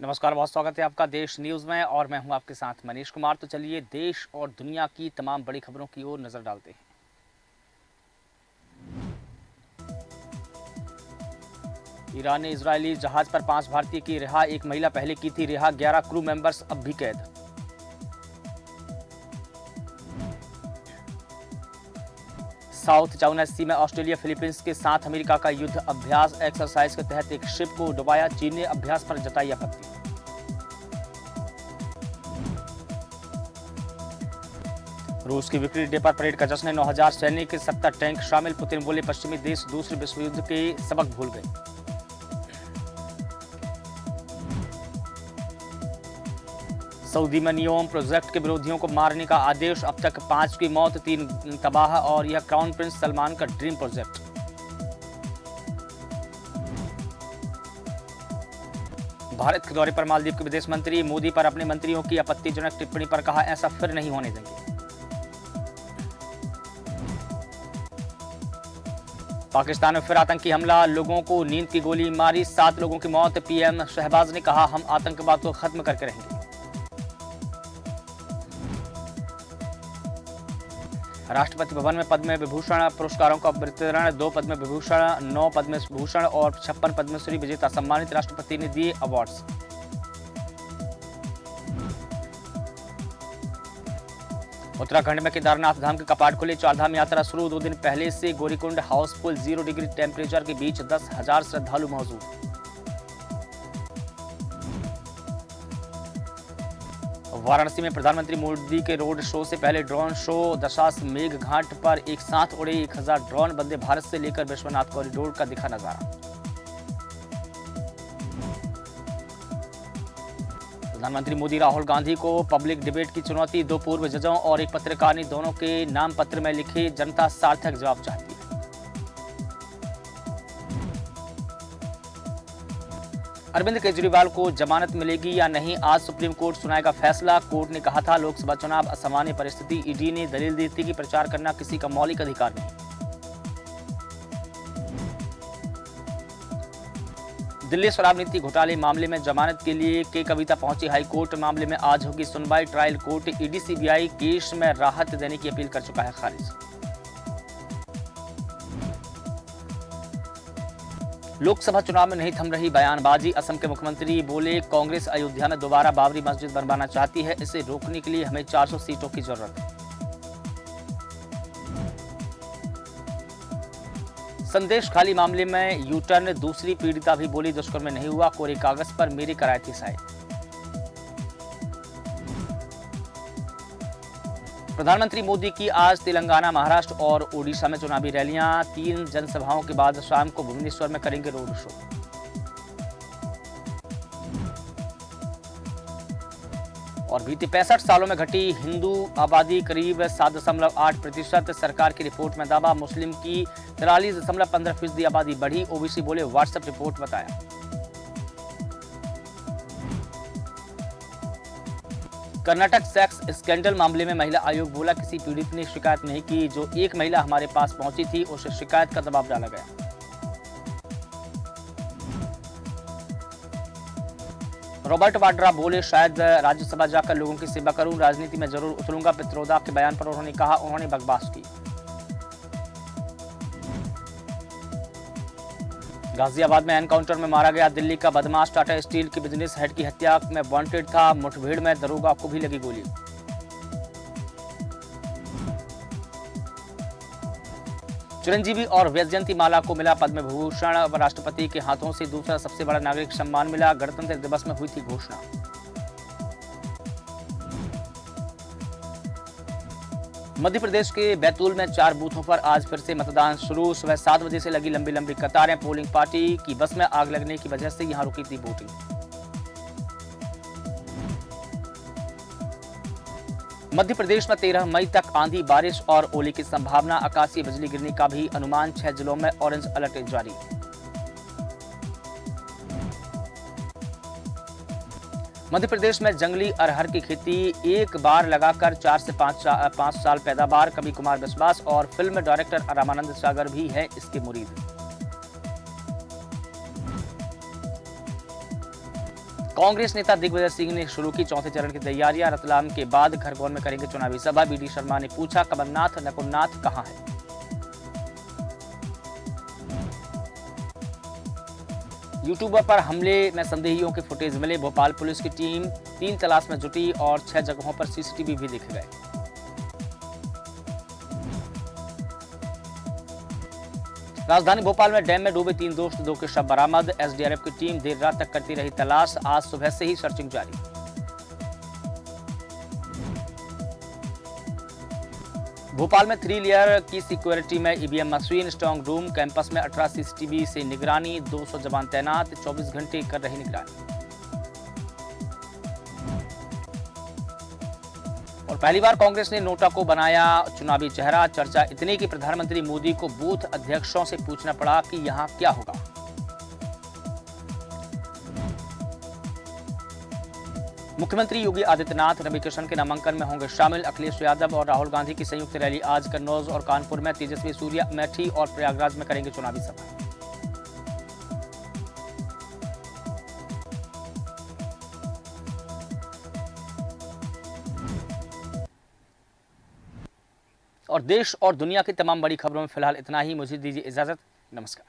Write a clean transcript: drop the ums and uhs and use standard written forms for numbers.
नमस्कार, बहुत स्वागत है आपका देश न्यूज़ में और मैं हूं आपके साथ मनीष कुमार। तो चलिए देश और दुनिया की तमाम बड़ी खबरों की ओर नजर डालते हैं। ईरान ने इजरायली जहाज पर 5 भारतीय की रिहा, एक महिला पहले की थी रिहा, 11 क्रू मेंबर्स अब भी कैद। साउथ चाइना सी में ऑस्ट्रेलिया फिलीपींस के साथ अमेरिका का युद्ध अभ्यास एक्सरसाइज के तहत एक शिप को डुबाया, चीन ने अभ्यास पर जताई आपत्ति। रूस की विक्ट्री डे पर परेड का जश्न, 9000 सैनिक, 70 टैंक शामिल। पुतिन बोले पश्चिमी देश दूसरे विश्व युद्ध के सबक भूल गए। सऊदी में नियोम प्रोजेक्ट के विरोधियों को मारने का आदेश, अब तक 5 की मौत, 3 तबाह, और यह क्राउन प्रिंस सलमान का ड्रीम प्रोजेक्ट। भारत के दौरे पर मालदीव के विदेश मंत्री, मोदी पर अपने मंत्रियों की आपत्तिजनक टिप्पणी पर कहा ऐसा फिर नहीं होने देंगे। पाकिस्तान में फिर आतंकी हमला, लोगों को नींद की गोली मारी, 7 लोगों की मौत। पीएम शहबाज ने कहा हम आतंकवाद को खत्म करके रहेंगे। राष्ट्रपति भवन में पद्म विभूषण पुरस्कारों का वितरण, 2 पद्म विभूषण, 9 पद्म भूषण और 56 पद्मश्री विजेता सम्मानित, राष्ट्रपति ने दिए अवार्ड्स। उत्तराखंड में केदारनाथ धाम के कपाट खुले, 4 धाम यात्रा शुरू, 2 दिन पहले से गौरीकुंड हाउसफुल, 0 डिग्री टेम्परेचर के बीच 10,000 श्रद्धालु मौजूद। वाराणसी में प्रधानमंत्री मोदी के रोड शो से पहले ड्रोन शो, दशाश्व मेघ घाट पर एक साथ उड़े 1000 ड्रोन, वंदे भारत से लेकर विश्वनाथ कॉरिडोर का दिखा नजारा। प्रधानमंत्री मोदी राहुल गांधी को पब्लिक डिबेट की चुनौती, 2 पूर्व जजों और एक पत्रकार ने दोनों के नाम पत्र में लिखे, जनता सार्थक जवाब चाहती है। अरविंद केजरीवाल को जमानत मिलेगी या नहीं, आज सुप्रीम कोर्ट सुनाएगा फैसला। कोर्ट ने कहा था लोकसभा चुनाव असामान्य परिस्थिति, ईडी ने दलील दी थी कि प्रचार करना किसी का मौलिक अधिकार नहीं। दिल्ली शराब नीति घोटाले मामले में जमानत के लिए के कविता पहुंची हाई कोर्ट, मामले में आज होगी सुनवाई। Trial court ED CBI case में राहत देने की अपील कर चुका है खारिज। लोकसभा चुनाव में नहीं थम रही बयानबाजी, असम के मुख्यमंत्री बोले कांग्रेस अयोध्या में दोबारा बाबरी मस्जिद बनवाना चाहती है, इसे रोकने के लिए हमें 400 सीटों की जरूरत है। संदेश खाली मामले में यूटर्न, दूसरी पीड़िता भी बोली दुष्कर्म नहीं हुआ, कोरे कागज पर मेरी कराई थी साइन। प्रधानमंत्री मोदी की आज तेलंगाना, महाराष्ट्र और ओडिशा में चुनावी रैलियां, 3 जनसभाओं के बाद शाम को भुवनेश्वर में करेंगे रोड शो। और बीते 65 सालों में घटी हिंदू आबादी करीब 7.8%, सरकार की रिपोर्ट में दावा, मुस्लिम की 43.15% आबादी बढ़ी, ओबीसी बोले व्हाट्सएप रिपोर्ट बताया। कर्नाटक सेक्स स्कैंडल मामले में महिला आयोग बोला किसी पीड़ित ने शिकायत नहीं की, जो एक महिला हमारे पास पहुंची थी उसे शिकायत का दबाव डाला गया। रॉबर्ट वाड्रा बोले शायद राज्यसभा जाकर लोगों की सेवा करूं, राजनीति में जरूर उतरूंगा, पित्रोदा के बयान पर उन्होंने कहा उन्होंने बकवास की। गाजियाबाद में एनकाउंटर में मारा गया दिल्ली का बदमाश, टाटा स्टील के बिजनेस हेड की हत्या में वांटेड था, मुठभेड़ में दरोगा को भी लगी गोली। चिरंजीवी और वैजयंती माला को मिला पद्म विभूषण, राष्ट्रपति के हाथों से दूसरा सबसे बड़ा नागरिक सम्मान मिला, गणतंत्र दिवस में हुई थी घोषणा। मध्य प्रदेश के बैतूल में 4 बूथों पर आज फिर से मतदान शुरू, सुबह 7 बजे से लगी लंबी लंबी कतारें, पोलिंग पार्टी की बस में आग लगने की वजह से यहां रुकी थी वोटिंग। मध्य प्रदेश में 13 मई तक आंधी, बारिश और ओले की संभावना, आकाशीय बिजली गिरने का भी अनुमान, 6 जिलों में ऑरेंज अलर्ट जारी। मध्य प्रदेश में जंगली अरहर की खेती, एक बार लगाकर 4 से 5 साल पैदावार, कवि कुमार विश्वास और फिल्म डायरेक्टर रामानंद सागर भी हैं इसके मुरीद। कांग्रेस नेता दिग्विजय सिंह ने शुरू की चौथे चरण की तैयारियां। रतलाम के बाद खरगोन में करेंगे चुनावी सभा। बीडी शर्मा ने पूछा, कमलनाथ नकुलनाथ कहां है? यूट्यूबर पर हमले में संदेहियों के फुटेज मिले। भोपाल पुलिस की टीम 3 तलाश में जुटी और 6 जगहों पर सीसीटीवी भी देखे गए। राजधानी भोपाल में डैम में डूबे 3 दोस्त, 2 के शव बरामद। एसडीआरएफ की टीम देर रात तक करती रही तलाश। आज सुबह से ही सर्चिंग जारी। भोपाल में 3 लेयर की सिक्योरिटी में EVM machine, strong room, campus में 18 सीसीटीवी से निगरानी। 200 जवान तैनात, 24 घंटे कर रही निगरानी। और पहली बार कांग्रेस ने नोटा को बनाया चुनावी चेहरा। चर्चा इतनी कि प्रधानमंत्री मोदी को बूथ अध्यक्षों से पूछना पड़ा कि यहां क्या होगा। मुख्यमंत्री योगी आदित्यनाथ रविकिशन के नामांकन में होंगे शामिल। अखिलेश यादव और राहुल गांधी की संयुक्त रैली आज कन्नौज और कानपुर में। तेजस्वी सूर्या अमेठी और प्रयागराज में करेंगे चुनावी सभा। और देश और दुनिया की तमाम बड़ी खबरों में फिलहाल इतना ही। मुझे दीजिए इजाजत। नमस्कार।